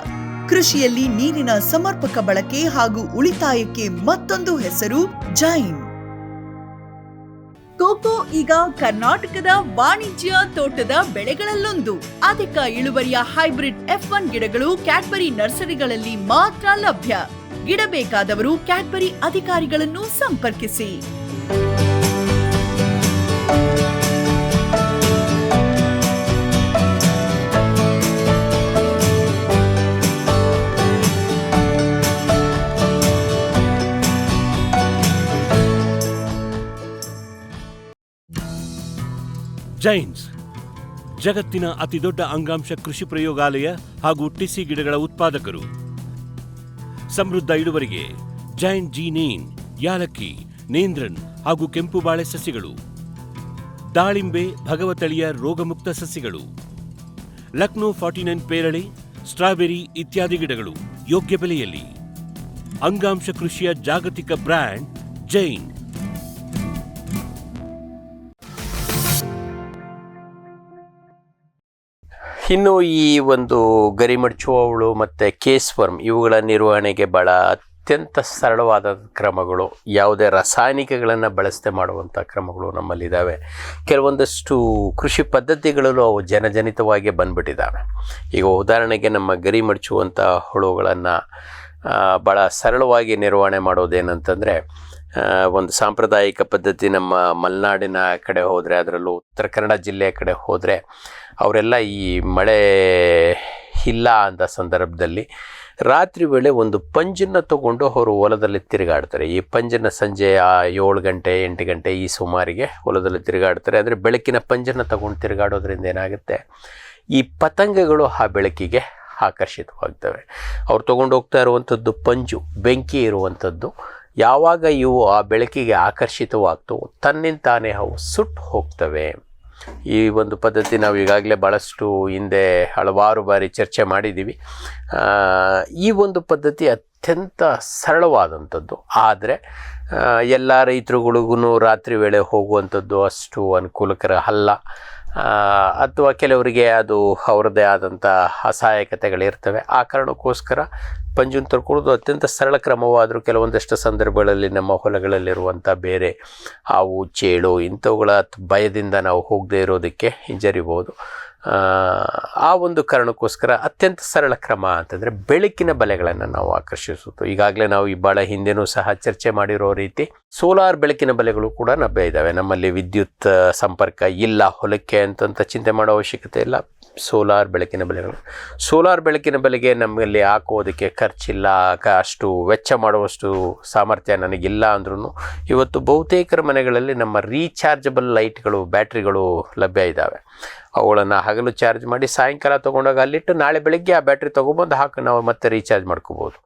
ಕೃಷಿಯಲ್ಲಿ ನೀರಿನ ಸಮರ್ಪಕ ಬಳಕೆ ಹಾಗೂ ಉಳಿತಾಯಕ್ಕೆ ಮತ್ತೊಂದು ಹೆಸರು ಜೈನ್. ಕೋಕೋ ಈಗ ಕರ್ನಾಟಕದ ವಾಣಿಜ್ಯ ತೋಟದ ಬೆಳೆಗಳಲ್ಲೊಂದು. ಅಧಿಕ ಇಳುವರಿಯ ಹೈಬ್ರಿಡ್ F1 ಗಿಡಗಳು ಕ್ಯಾಡ್ಬರಿ ನರ್ಸರಿಗಳಲ್ಲಿ ಮಾತ್ರ ಲಭ್ಯ. ಗಿಡ ಬೇಕಾದವರು ಕ್ಯಾಡ್ಬರಿ ಅಧಿಕಾರಿಗಳನ್ನು ಸಂಪರ್ಕಿಸಿ. ಜೈನ್ಸ್ ಜಗತ್ತಿನ ಅತಿದೊಡ್ಡ ಅಂಗಾಂಶ ಕೃಷಿ ಪ್ರಯೋಗಾಲಯ ಹಾಗೂ ಟಿಸಿ ಗಿಡಗಳ ಉತ್ಪಾದಕರು. ಸಮೃದ್ಧ ಇಳುವರಿಗೆ ಜೈನ್ ಜೀನೇನ್, ಯಾಲಕ್ಕಿ, ನೇಂದ್ರನ್ ಹಾಗೂ ಕೆಂಪು ಬಾಳೆ ಸಸಿಗಳು, ದಾಳಿಂಬೆ, ಭಗವತಳಿಯ ರೋಗಮುಕ್ತ ಸಸಿಗಳು, ಲಕ್ನೋ 49 ಪೇರಳೆ, ಸ್ಟ್ರಾಬೆರಿ ಇತ್ಯಾದಿ ಗಿಡಗಳು ಯೋಗ್ಯ ಬೆಲೆಯಲ್ಲಿ. ಅಂಗಾಂಶ ಕೃಷಿಯ ಜಾಗತಿಕ ಬ್ರ್ಯಾಂಡ್ ಜೈನ್. ಇನ್ನು ಈ ಒಂದು ಗರಿಮಡ್ಚುವ ಹುಳು ಮತ್ತು ಕೇಸ್ವರ್ಮ್ ಇವುಗಳ ನಿರ್ವಹಣೆಗೆ ಭಾಳ ಅತ್ಯಂತ ಸರಳವಾದ ಕ್ರಮಗಳು, ಯಾವುದೇ ರಾಸಾಯನಿಕಗಳನ್ನು ಬಳಸದೆ ಮಾಡುವಂಥ ಕ್ರಮಗಳು ನಮ್ಮಲ್ಲಿದ್ದಾವೆ. ಕೆಲವೊಂದಷ್ಟು ಕೃಷಿ ಪದ್ಧತಿಗಳಲ್ಲೂ ಅವು ಜನಜನಿತವಾಗಿ ಬಂದ್ಬಿಟ್ಟಿದ್ದಾವೆ. ಈಗ ಉದಾಹರಣೆಗೆ ನಮ್ಮ ಗರಿ ಮಡಚುವಂಥ ಹುಳುಗಳನ್ನು ಭಾಳ ಸರಳವಾಗಿ ನಿರ್ವಹಣೆ ಮಾಡೋದೇನಂತಂದರೆ, ಒಂದು ಸಾಂಪ್ರದಾಯಿಕ ಪದ್ಧತಿ ನಮ್ಮ ಮಲೆನಾಡಿನ ಕಡೆ ಹೋದರೆ, ಅದರಲ್ಲೂ ಉತ್ತರ ಕನ್ನಡ ಜಿಲ್ಲೆಯ ಕಡೆ ಹೋದರೆ ಅವರೆಲ್ಲ ಈ ಮಳೆ ಇಲ್ಲ ಅಂದ ಸಂದರ್ಭದಲ್ಲಿ ರಾತ್ರಿ ವೇಳೆ ಒಂದು ಪಂಜನ್ನು ತಗೊಂಡು ಅವರು ಹೊಲದಲ್ಲಿ ತಿರುಗಾಡ್ತಾರೆ. ಈ ಪಂಜನ್ನು ಸಂಜೆ 7 ಗಂಟೆ 8 ಗಂಟೆ ಈ ಸುಮಾರಿಗೆ ಹೊಲದಲ್ಲಿ ತಿರುಗಾಡ್ತಾರೆ. ಅಂದರೆ ಬೆಳಕಿನ ಪಂಜನ್ನು ತಗೊಂಡು ತಿರುಗಾಡೋದ್ರಿಂದ ಏನಾಗುತ್ತೆ, ಈ ಪತಂಗಗಳು ಆ ಬೆಳಕಿಗೆ ಆಕರ್ಷಿತವಾಗ್ತವೆ. ಅವ್ರು ತೊಗೊಂಡು ಹೋಗ್ತಾ ಇರುವಂಥದ್ದು ಪಂಜು, ಬೆಂಕಿ ಇರುವಂಥದ್ದು. ಯಾವಾಗ ಇವು ಆ ಬೆಳಕಿಗೆ ಆಕರ್ಷಿತವಾಗ್ತವೆ, ತನ್ನಿಂತಾನೇ ಅವು ಸುಟ್ಟು ಹೋಗ್ತವೆ. ಈ ಒಂದು ಪದ್ಧತಿ ನಾವು ಈಗಾಗಲೇ ಭಾಳಷ್ಟು ಹಿಂದೆ ಹಲವಾರು ಬಾರಿ ಚರ್ಚೆ ಮಾಡಿದ್ದೀವಿ. ಈ ಒಂದು ಪದ್ಧತಿ ಅತ್ಯಂತ ಸರಳವಾದಂಥದ್ದು, ಆದರೆ ಎಲ್ಲ ರೈತರುಗಳಿಗೂ ರಾತ್ರಿ ವೇಳೆ ಹೋಗುವಂಥದ್ದು ಅಷ್ಟು ಅನುಕೂಲಕರ ಅಲ್ಲ. ಅಥವಾ ಕೆಲವರಿಗೆ ಅದು ಅವರದ್ದೇ ಆದಂಥ ಅಸಹಾಯಕತೆಗಳಿರ್ತವೆ. ಆ ಕಾರಣಕ್ಕೋಸ್ಕರ ಪಂಜನ್ನು ತರ್ಕೊಳ್ಳೋದು ಅತ್ಯಂತ ಸರಳ ಕ್ರಮವಾದರೂ ಕೆಲವೊಂದಷ್ಟು ಸಂದರ್ಭಗಳಲ್ಲಿ ನಮ್ಮ ಹೊಲಗಳಲ್ಲಿರುವಂಥ ಬೇರೆ ಹಾವು, ಚೇಳು ಇಂಥವುಗಳ ಭಯದಿಂದ ನಾವು ಹೋಗದೇ ಇರೋದಕ್ಕೆ ಹಿಂಜರಿಬೋದು. ಆ ಒಂದು ಕಾರಣಕ್ಕೋಸ್ಕರ ಅತ್ಯಂತ ಸರಳ ಕ್ರಮ ಅಂತಂದರೆ ಬೆಳಕಿನ ಬಲೆಗಳನ್ನು ನಾವು ಆಕರ್ಷಿಸುವುದು. ಈಗಾಗಲೇ ನಾವು ಭಾಳ ಹಿಂದೆನೂ ಸಹ ಚರ್ಚೆ ಮಾಡಿರೋ ರೀತಿ ಸೋಲಾರ್ ಬೆಳಕಿನ ಬಲೆಗಳು ಕೂಡ ಲಭ್ಯ ಇದ್ದಾವೆ. ನಮ್ಮಲ್ಲಿ ವಿದ್ಯುತ್ ಸಂಪರ್ಕ ಇಲ್ಲ ಹೊಲಕ್ಕೆ ಅಂತಂತ ಚಿಂತೆ ಮಾಡೋ ಅವಶ್ಯಕತೆ ಇಲ್ಲ. ಸೋಲಾರ್ ಬೆಳಕಿನ ಬಲೆಗೆ ನಮ್ಮಲ್ಲಿ ಹಾಕೋದಕ್ಕೆ ಖರ್ಚಿಲ್ಲ, ಅಷ್ಟು ವೆಚ್ಚ ಮಾಡುವಷ್ಟು ಸಾಮರ್ಥ್ಯ ನನಗಿಲ್ಲ ಅಂದ್ರೂ ಇವತ್ತು ಬಹುತೇಕರ ಮನೆಗಳಲ್ಲಿ ನಮ್ಮ ರೀಚಾರ್ಜಬಲ್ ಲೈಟ್ಗಳು, ಬ್ಯಾಟ್ರಿಗಳು ಲಭ್ಯ ಇದ್ದಾವೆ. ಅವುಗಳನ್ನು ಹಗಲು ಚಾರ್ಜ್ ಮಾಡಿ ಸಾಯಂಕಾಲ ತೊಗೊಂಡೋಗಿ ಅಲ್ಲಿಟ್ಟು ನಾಳೆ ಬೆಳಗ್ಗೆ ಆ ಬ್ಯಾಟ್ರಿ ತೊಗೊಬಂದು ನಾವು ಮತ್ತೆ ರೀಚಾರ್ಜ್ ಮಾಡ್ಕೋಬೋದು.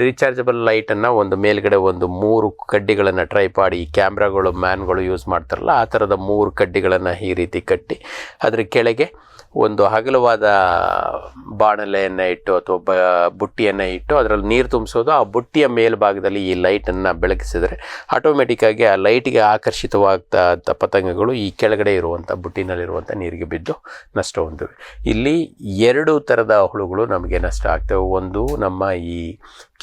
ರೀಚಾರ್ಜಬಲ್ ಲೈಟನ್ನು ಒಂದು ಮೇಲ್ಗಡೆ ಒಂದು 3 ಕಡ್ಡಿಗಳನ್ನು ಟ್ರೈಪಾಡ್, ಈ ಕ್ಯಾಮ್ರಾಗಳು ಮ್ಯಾನ್ಗಳು ಯೂಸ್ ಮಾಡ್ತಾರಲ್ಲ ಆ ಥರದ 3 ಕಡ್ಡಿಗಳನ್ನು ಈ ರೀತಿ ಕಟ್ಟಿ ಅದರ ಕೆಳಗೆ ಒಂದು ಅಗಲವಾದ ಬಾಣಲೆಯನ್ನು ಇಟ್ಟು ಅಥವಾ ಬುಟ್ಟಿಯನ್ನು ಇಟ್ಟು ಅದರಲ್ಲಿ ನೀರು ತುಂಬಿಸೋದು. ಆ ಬುಟ್ಟಿಯ ಮೇಲ್ಭಾಗದಲ್ಲಿ ಈ ಲೈಟನ್ನು ಬೆಳಗಿಸಿದರೆ ಆಟೋಮೆಟಿಕ್ಕಾಗಿ ಆ ಲೈಟಿಗೆ ಆಕರ್ಷಿತವಾಗ್ತಾ ಪತಂಗಗಳು ಈ ಕೆಳಗಡೆ ಇರುವಂಥ ಬುಟ್ಟಿನಲ್ಲಿರುವಂಥ ನೀರಿಗೆ ಬಿದ್ದು ನಷ್ಟ ಹೊಂದಿವೆ. ಇಲ್ಲಿ 2 ಥರದ ಹುಳುಗಳು ನಮಗೆ ನಷ್ಟ ಆಗ್ತವೆ. ಒಂದು ನಮ್ಮ ಈ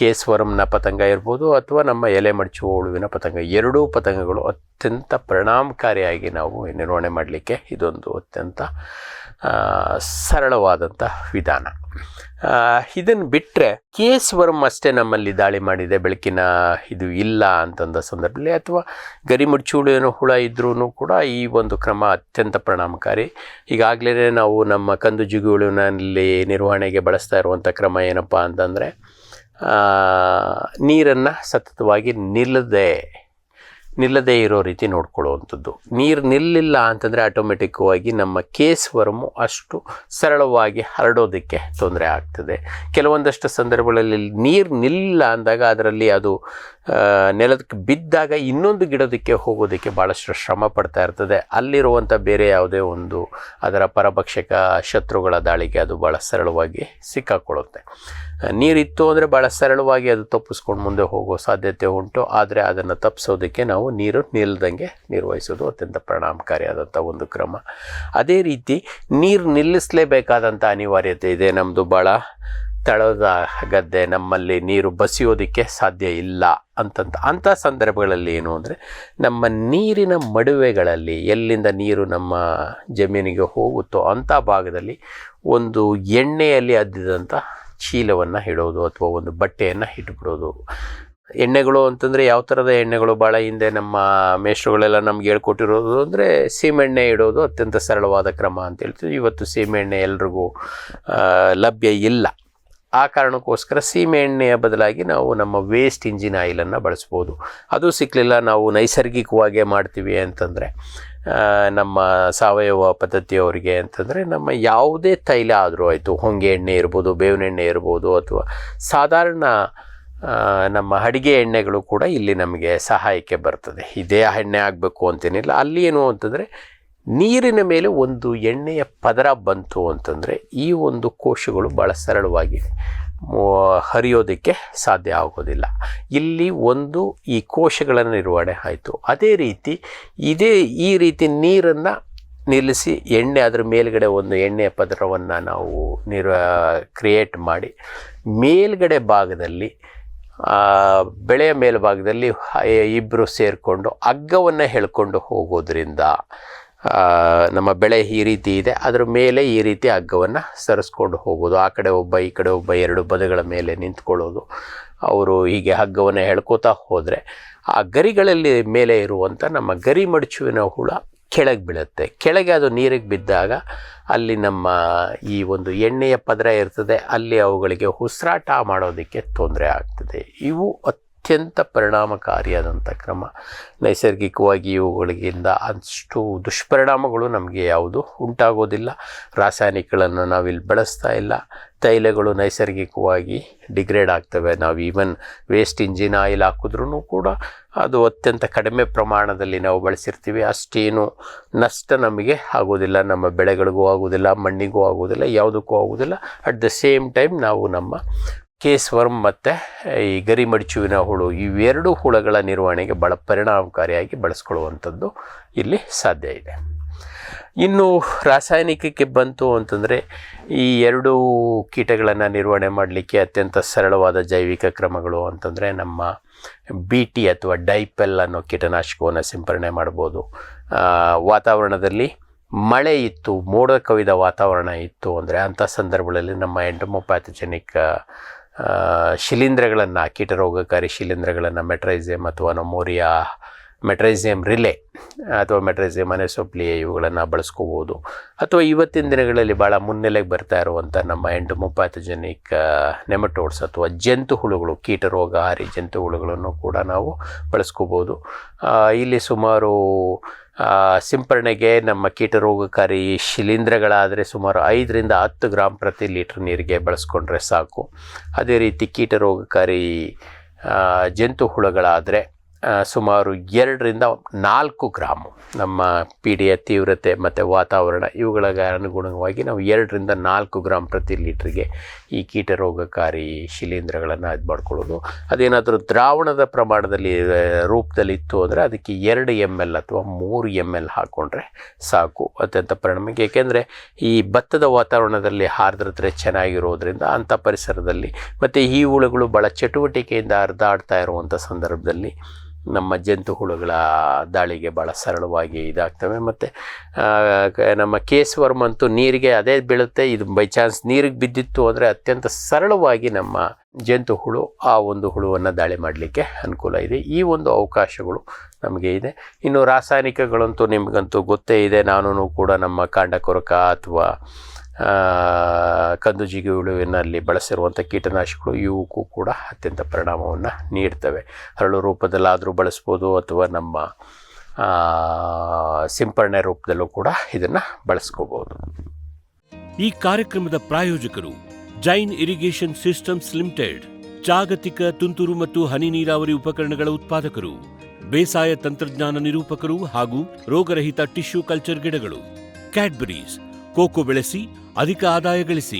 ಕೇಸ್ವರ್ಮ್ನ ಪತಂಗ ಇರ್ಬೋದು ಅಥವಾ ನಮ್ಮ ಎಲೆ ಮಡಚುವ ಹುಳುವಿನ ಪತಂಗ. 2 ಪತಂಗಗಳು ಅತ್ಯಂತ ಪರಿಣಾಮಕಾರಿಯಾಗಿ ನಾವು ನಿರ್ವಹಣೆ ಮಾಡಲಿಕ್ಕೆ ಇದೊಂದು ಅತ್ಯಂತ ಸರಳವಾದಂಥ ವಿಧಾನ. ಇದನ್ನು ಬಿಟ್ಟರೆ ಕೇಸ್ವರ್ಮ್ ಅಷ್ಟೇ ನಮ್ಮಲ್ಲಿ ದಾಳಿ ಮಾಡಿದೆ, ಬೆಳಕಿನ ಇದು ಇಲ್ಲ ಅಂತಂದ ಸಂದರ್ಭದಲ್ಲಿ ಅಥವಾ ಗರಿಮುಡ್ಚುಳುವಿನ ಹುಳ ಇದ್ರೂ ಕೂಡ ಈ ಒಂದು ಕ್ರಮ ಅತ್ಯಂತ ಪರಿಣಾಮಕಾರಿ. ಈಗಾಗಲೇ ನಾವು ನಮ್ಮ ಕಂದು ಜಿಗುಳುವಿನಲ್ಲಿ ನಿರ್ವಹಣೆಗೆ ಬಳಸ್ತಾ ಇರುವಂಥ ಕ್ರಮ ಏನಪ್ಪ ಅಂತಂದರೆ ನೀರನ್ನು ಸತತವಾಗಿ ನಿಲ್ಲದೇ ಇರೋ ರೀತಿ ನೋಡ್ಕೊಳ್ಳುವಂಥದ್ದು. ನೀರು ನಿಲ್ಲಿಲ್ಲ ಅಂತಂದರೆ ಆಟೋಮೆಟಿಕ್ಕಾಗಿ ನಮ್ಮ ಕೇಸ್ವರ್ಮು ಅಷ್ಟು ಸರಳವಾಗಿ ಹರಡೋದಕ್ಕೆ ತೊಂದರೆ ಆಗ್ತದೆ. ಕೆಲವೊಂದಷ್ಟು ಸಂದರ್ಭಗಳಲ್ಲಿ ನೀರು ನಿಲ್ಲಿಲ್ಲ ಅಂದಾಗ ಅದರಲ್ಲಿ ಅದು ನೆಲಕ್ಕೆ ಬಿದ್ದಾಗ ಇನ್ನೊಂದು ಗಿಡದಕ್ಕೆ ಹೋಗೋದಕ್ಕೆ ಭಾಳಷ್ಟು ಶ್ರಮ ಪಡ್ತಾ ಇರ್ತದೆ. ಅಲ್ಲಿರುವಂಥ ಬೇರೆ ಯಾವುದೇ ಒಂದು ಅದರ ಪರಭಕ್ಷಕ ಶತ್ರುಗಳ ದಾಳಿಗೆ ಅದು ಭಾಳ ಸರಳವಾಗಿ ಸಿಕ್ಕಾಕೊಳ್ಳುತ್ತೆ. ನೀರಿತ್ತು ಅಂದರೆ ಭಾಳ ಸರಳವಾಗಿ ಅದು ತಪ್ಪಿಸ್ಕೊಂಡು ಮುಂದೆ ಹೋಗೋ ಸಾಧ್ಯತೆ ಉಂಟು. ಆದರೆ ಅದನ್ನು ತಪ್ಪಿಸೋದಕ್ಕೆ ನಾವು ನೀರು ನಿಲ್ಲದಂಗೆ ನಿರ್ವಹಿಸೋದು ಅತ್ಯಂತ ಪರಿಣಾಮಕಾರಿಯಾದಂಥ ಒಂದು ಕ್ರಮ. ಅದೇ ರೀತಿ ನೀರು ನಿಲ್ಲಿಸಲೇಬೇಕಾದಂಥ ಅನಿವಾರ್ಯತೆ ಇದೆ. ನಮ್ಮದು ಭಾಳ ತಳದ ಗದ್ದೆ, ನಮ್ಮಲ್ಲಿ ನೀರು ಬಸಿಯೋದಕ್ಕೆ ಸಾಧ್ಯ ಇಲ್ಲ ಅಂಥ ಸಂದರ್ಭಗಳಲ್ಲಿ ಏನು ಅಂದರೆ ನಮ್ಮ ನೀರಿನ ಮಡುವೆಗಳಲ್ಲಿ ಎಲ್ಲಿಂದ ನೀರು ನಮ್ಮ ಜಮೀನಿಗೆ ಹೋಗುತ್ತೋ ಅಂಥ ಭಾಗದಲ್ಲಿ ಒಂದು ಎಣ್ಣೆಯಲ್ಲಿ ಅದ್ದಿದಂಥ ಚೀಲವನ್ನು ಇಡೋದು ಅಥವಾ ಒಂದು ಬಟ್ಟೆಯನ್ನು ಇಟ್ಬಿಡೋದು. ಎಣ್ಣೆಗಳು ಅಂತಂದರೆ ಯಾವ ಥರದ ಎಣ್ಣೆಗಳು? ಭಾಳ ಹಿಂದೆ ನಮ್ಮ ಮೇಷ್ಟ್ರುಗಳೆಲ್ಲ ನಮ್ಗೆ ಹೇಳ್ಕೊಟ್ಟಿರೋದು ಅಂದರೆ ಸೀಮೆಣ್ಣೆ ಇಡೋದು ಅತ್ಯಂತ ಸರಳವಾದ ಕ್ರಮ ಅಂತ ಹೇಳ್ತೀವಿ. ಇವತ್ತು ಸೀಮೆಎಣ್ಣೆ ಎಲ್ರಿಗೂ ಲಭ್ಯ ಇಲ್ಲ. ಆ ಕಾರಣಕ್ಕೋಸ್ಕರ ಸೀಮೆಎಣ್ಣೆಯ ಬದಲಾಗಿ ನಾವು ನಮ್ಮ ವೇಸ್ಟ್ ಇಂಜಿನ್ ಆಯಿಲನ್ನು ಬಳಸ್ಬೋದು. ಅದು ಸಿಕ್ಕಲಿಲ್ಲ, ನಾವು ನೈಸರ್ಗಿಕವಾಗೇ ಮಾಡ್ತೀವಿ ಅಂತಂದರೆ ನಮ್ಮ ಸಾವಯವ ಪದ್ಧತಿಯವರಿಗೆ ಅಂತಂದರೆ ನಮ್ಮ ಯಾವುದೇ ತೈಲ ಆದರೂ ಆಯಿತು, ಹೊಂಗೆ ಎಣ್ಣೆ ಇರ್ಬೋದು, ಬೇವಿನ ಎಣ್ಣೆ ಇರ್ಬೋದು ಅಥವಾ ಸಾಧಾರಣ ನಮ್ಮ ಅಡಿಗೆ ಎಣ್ಣೆಗಳು ಕೂಡ ಇಲ್ಲಿ ನಮಗೆ ಸಹಾಯಕ್ಕೆ ಬರ್ತದೆ. ಇದೇ ಎಣ್ಣೆ ಆಗಬೇಕು ಅಂತೇನಿಲ್ಲ. ಅಲ್ಲಿ ಏನು ಅಂತಂದರೆ ನೀರಿನ ಮೇಲೆ ಒಂದು ಎಣ್ಣೆಯ ಪದರ ಬಂತು ಅಂತಂದರೆ ಈ ಒಂದು ಕೋಶಗಳು ಭಾಳ ಸರಳವಾಗಿ ಹರಿಯೋದಕ್ಕೆ ಸಾಧ್ಯ ಆಗೋದಿಲ್ಲ. ಇಲ್ಲಿ ಒಂದು ಈ ಕೋಶಗಳ ನಿರ್ವಹಣೆ ಆಯಿತು. ಅದೇ ರೀತಿ ಈ ರೀತಿ ನೀರನ್ನು ನಿಲ್ಲಿಸಿ ಎಣ್ಣೆ ಅದರ ಮೇಲ್ಗಡೆ ಒಂದು ಎಣ್ಣೆಯ ಪದರವನ್ನು ನಾವು ಕ್ರಿಯೇಟ್ ಮಾಡಿ ಮೇಲ್ಗಡೆ ಭಾಗದಲ್ಲಿ ಬೆಳೆಯ ಮೇಲ್ಭಾಗದಲ್ಲಿ ಇಬ್ಬರು ಸೇರಿಕೊಂಡು ಹಗ್ಗವನ್ನು ಎಳ್ಕೊಂಡು ಹೋಗೋದ್ರಿಂದ ನಮ್ಮ ಬೆಳೆ ಈ ರೀತಿ ಇದೆ, ಅದರ ಮೇಲೆ ಈ ರೀತಿ ಹಗ್ಗವನ್ನು ಸರಿಸ್ಕೊಂಡು ಹೋಗೋದು. ಆ ಕಡೆ ಒಬ್ಬ ಈ ಕಡೆ ಒಬ್ಬ 2 ಬದಿಗಳ ಮೇಲೆ ನಿಂತ್ಕೊಳ್ಳೋದು. ಅವರು ಹೀಗೆ ಹಗ್ಗವನ್ನು ಎಳ್ಕೋತಾ ಹೋದರೆ ಆ ಗರಿಗಳಲ್ಲಿ ಮೇಲೆ ಇರುವಂಥ ನಮ್ಮ ಗರಿ ಮಡಚುವಿನ ಹುಳ ಕೆಳಗೆ ಬೀಳುತ್ತೆ. ಕೆಳಗೆ ಅದು ನೀರಿಗೆ ಬಿದ್ದಾಗ ಅಲ್ಲಿ ನಮ್ಮ ಈ ಒಂದು ಎಣ್ಣೆಯ ಪದರ ಇರ್ತದೆ, ಅಲ್ಲಿ ಅವುಗಳಿಗೆ ಉಸಿರಾಟ ಮಾಡೋದಕ್ಕೆ ತೊಂದರೆ ಆಗ್ತದೆ. ಇವು ಅತ್ಯಂತ ಪರಿಣಾಮಕಾರಿಯಾದಂಥ ಕ್ರಮ. ನೈಸರ್ಗಿಕವಾಗಿ ಇವುಗಳಿಗಿಂದ ಅಷ್ಟು ದುಷ್ಪರಿಣಾಮಗಳು ನಮಗೆ ಯಾವುದು ಉಂಟಾಗೋದಿಲ್ಲ. ರಾಸಾಯನಿಕಗಳನ್ನು ನಾವಿಲ್ಲಿ ಬಳಸ್ತಾ ಇಲ್ಲ. ತೈಲಗಳು ನೈಸರ್ಗಿಕವಾಗಿ ಡಿಗ್ರೇಡ್ ಆಗ್ತವೆ. ನಾವು ಈವನ್ ವೇಸ್ಟ್ ಇಂಜಿನ್ ಆಯಿಲ್ ಹಾಕಿದ್ರೂ ಕೂಡ ಅದು ಅತ್ಯಂತ ಕಡಿಮೆ ಪ್ರಮಾಣದಲ್ಲಿ ನಾವು ಬಳಸಿರ್ತೀವಿ. ಅಷ್ಟೇನು ನಷ್ಟ ನಮಗೆ ಆಗೋದಿಲ್ಲ, ನಮ್ಮ ಬೆಳೆಗಳಿಗೂ ಆಗೋದಿಲ್ಲ, ಮಣ್ಣಿಗೂ ಆಗೋದಿಲ್ಲ, ಯಾವುದಕ್ಕೂ ಆಗೋದಿಲ್ಲ. ಅಟ್ ದ ಸೇಮ್ ಟೈಮ್ ನಾವು ನಮ್ಮ ಕೇಸ್ವರ್ಮ್ ಮತ್ತು ಈ ಗರಿ ಮಡಚುವಿನ ಹುಳು, ಇವೆರಡು ಹುಳುಗಳ ನಿರ್ವಹಣೆಗೆ ಭಾಳ ಪರಿಣಾಮಕಾರಿಯಾಗಿ ಬಳಸ್ಕೊಳ್ಳುವಂಥದ್ದು ಇಲ್ಲಿ ಸಾಧ್ಯ ಇದೆ. ಇನ್ನು ರಾಸಾಯನಿಕಕ್ಕೆ ಬಂತು ಅಂತಂದರೆ ಈ 2 ಕೀಟಗಳನ್ನು ನಿರ್ವಹಣೆ ಮಾಡಲಿಕ್ಕೆ ಅತ್ಯಂತ ಸರಳವಾದ ಜೈವಿಕ ಕ್ರಮಗಳು ಅಂತಂದರೆ ನಮ್ಮ BT ಅಥವಾ ಡೈಪೆಲ್ ಅನ್ನೋ ಕೀಟನಾಶಕವನ್ನು ಸಿಂಪರಣೆ ಮಾಡ್ಬೋದು. ವಾತಾವರಣದಲ್ಲಿ ಮಳೆ ಇತ್ತು, ಮೋಡ ಕವಿದ ವಾತಾವರಣ ಇತ್ತು ಅಂದರೆ ಅಂಥ ಸಂದರ್ಭಗಳಲ್ಲಿ ನಮ್ಮ ಎಂಟಮೋಪ್ಯಾಥೋಜೆನಿಕ್ ಶಿಲೀಂಧ್ರಗಳನ್ನು, ಕೀಟರೋಗಕಾರಿ ಶಿಲೀಂಧ್ರಗಳನ್ನು ಮೆಟ್ರೈಸೆಮ್ ಅಥವಾ ನೊಮೋರಿಯಾ ಮೆಟ್ರೈಸಿಯಂ ರಿಲೆ ಅಥವಾ ಮೆಟ್ರೈಸಿಯಂ ಅನೆಸೋಪ್ಲಿಯೆ ಇವುಗಳನ್ನು ಬಳಸ್ಕೋಬೋದು. ಅಥವಾ ಇವತ್ತಿನ ದಿನಗಳಲ್ಲಿ ಭಾಳ ಮುನ್ನೆಲೆಗೆ ಬರ್ತಾ ಇರುವಂಥ ನಮ್ಮ ಎಂಡೋಮೊಪ್ಯಾಥೊಜೆನಿಕ್ ನೆಮಟೋಡ್ಸ್ ಅಥವಾ ಜಂತು ಹುಳುಗಳು, ಕೀಟರೋಗಹಾರಿ ಜಂತು ಹುಳುಗಳನ್ನು ಕೂಡ ನಾವು ಬಳಸ್ಕೋಬೋದು. ಇಲ್ಲಿ ಸುಮಾರು ಸಿಂಪರಣೆಗೆ ನಮ್ಮ ಕೀಟರೋಗಕಾರಿ ಶಿಲೀಂಧ್ರಗಳಾದರೆ ಸುಮಾರು 5ರಿಂದ 10 ಗ್ರಾಮ್ ಪ್ರತಿ ಲೀಟ್ರ್ ನೀರಿಗೆ ಬಳಸ್ಕೊಂಡ್ರೆ ಸಾಕು. ಅದೇ ರೀತಿ ಕೀಟರೋಗಕಾರಿ ಜಂತು ಹುಳುಗಳಾದರೆ ಸುಮಾರು 2ರಿಂದ 4 ಗ್ರಾಮು. ನಮ್ಮ ಪೀಡೆಯ ತೀವ್ರತೆ ಮತ್ತು ವಾತಾವರಣ ಇವುಗಳಿಗೆ ಅನುಗುಣವಾಗಿ ನಾವು 2ರಿಂದ 4 ಗ್ರಾಮ್ ಪ್ರತಿ ಲೀಟ್ರಿಗೆ ಈ ಕೀಟರೋಗಕಾರಿ ಶಿಲೀಂಧ್ರಗಳನ್ನು ಇದು ಮಾಡ್ಕೊಳ್ಳೋದು. ಅದೇನಾದರೂ ದ್ರಾವಣದ ಪ್ರಮಾಣದಲ್ಲಿ ರೂಪದಲ್ಲಿ ಇತ್ತು ಅಂದರೆ ಅದಕ್ಕೆ 2 ml ಅಥವಾ 3 ml ಹಾಕ್ಕೊಂಡ್ರೆ ಸಾಕು, ಅತ್ಯಂತ ಪರಿಣಾಮಕ್ಕೆ. ಏಕೆಂದರೆ ಈ ಭತ್ತದ ವಾತಾವರಣದಲ್ಲಿ ಆರ್ದ್ರತೆ ಚೆನ್ನಾಗಿರೋದ್ರಿಂದ ಅಂಥ ಪರಿಸರದಲ್ಲಿ ಮತ್ತು ಈ ಹುಳುಗಳು ಭಾಳ ಚಟುವಟಿಕೆಯಿಂದ ಹರಿದಾಡ್ತಾ ಇರುವಂಥ ಸಂದರ್ಭದಲ್ಲಿ ನಮ್ಮ ಜಂತು ಹುಳುಗಳ ದಾಳಿಗೆ ಭಾಳ ಸರಳವಾಗಿ ಇದಾಗ್ತವೆ. ಮತ್ತು ನಮ್ಮ ಕೇಸ್ವರ್ಮ್ ಅಂತೂ ನೀರಿಗೆ ಅದೇ ಬೀಳುತ್ತೆ. ಇದು ಬೈ ಚಾನ್ಸ್ ನೀರಿಗೆ ಬಿದ್ದಿತ್ತು ಅಂದರೆ ಅತ್ಯಂತ ಸರಳವಾಗಿ ನಮ್ಮ ಜಂತು ಹುಳು ಆ ಒಂದು ಹುಳುವನ್ನು ದಾಳಿ ಮಾಡಲಿಕ್ಕೆ ಅನುಕೂಲ ಇದೆ. ಈ ಒಂದು ಅವಕಾಶಗಳು ನಮಗೆ ಇದೆ. ಇನ್ನು ರಾಸಾಯನಿಕಗಳಂತೂ ನಿಮಗಂತೂ ಗೊತ್ತೇ ಇದೆ. ನಾನು ಕೂಡ ನಮ್ಮ ಕಾಂಡ ಕೊರಕ ಅಥವಾ ಕಂದು ಜಿಗಿ ಹುಳುವಿನಲ್ಲಿ ಬಳಸಿರುವಂಥ ಕೀಟನಾಶಕಗಳು ಇವಕ್ಕೂ ಕೂಡ ಅತ್ಯಂತ ಪರಿಣಾಮವನ್ನು ನೀಡ್ತವೆ. ಹರಳು ರೂಪದಲ್ಲಾದರೂ ಬಳಸ್ಬೋದು ಅಥವಾ ನಮ್ಮ ಸಿಂಪರಣೆ ರೂಪದಲ್ಲೂ ಕೂಡ ಇದನ್ನು ಬಳಸ್ಕೋಬೋದು. ಈ ಕಾರ್ಯಕ್ರಮದ ಪ್ರಾಯೋಜಕರು ಜೈನ್ ಇರಿಗೇಷನ್ ಸಿಸ್ಟಮ್ಸ್ ಲಿಮಿಟೆಡ್, ಜಾಗತಿಕ ತುಂತುರು ಮತ್ತು ಹನಿ ನೀರಾವರಿ ಉಪಕರಣಗಳ ಉತ್ಪಾದಕರು, ಬೇಸಾಯ ತಂತ್ರಜ್ಞಾನ ನಿರೂಪಕರು ಹಾಗೂ ರೋಗರಹಿತ ಟಿಶ್ಯೂ ಕಲ್ಚರ್ ಗಿಡಗಳು. ಕ್ಯಾಡ್ಬರೀಸ್, ಕೋಕೋ ಬೆಳೆಸಿ ಅಧಿಕ ಆದಾಯ ಗಳಿಸಿ.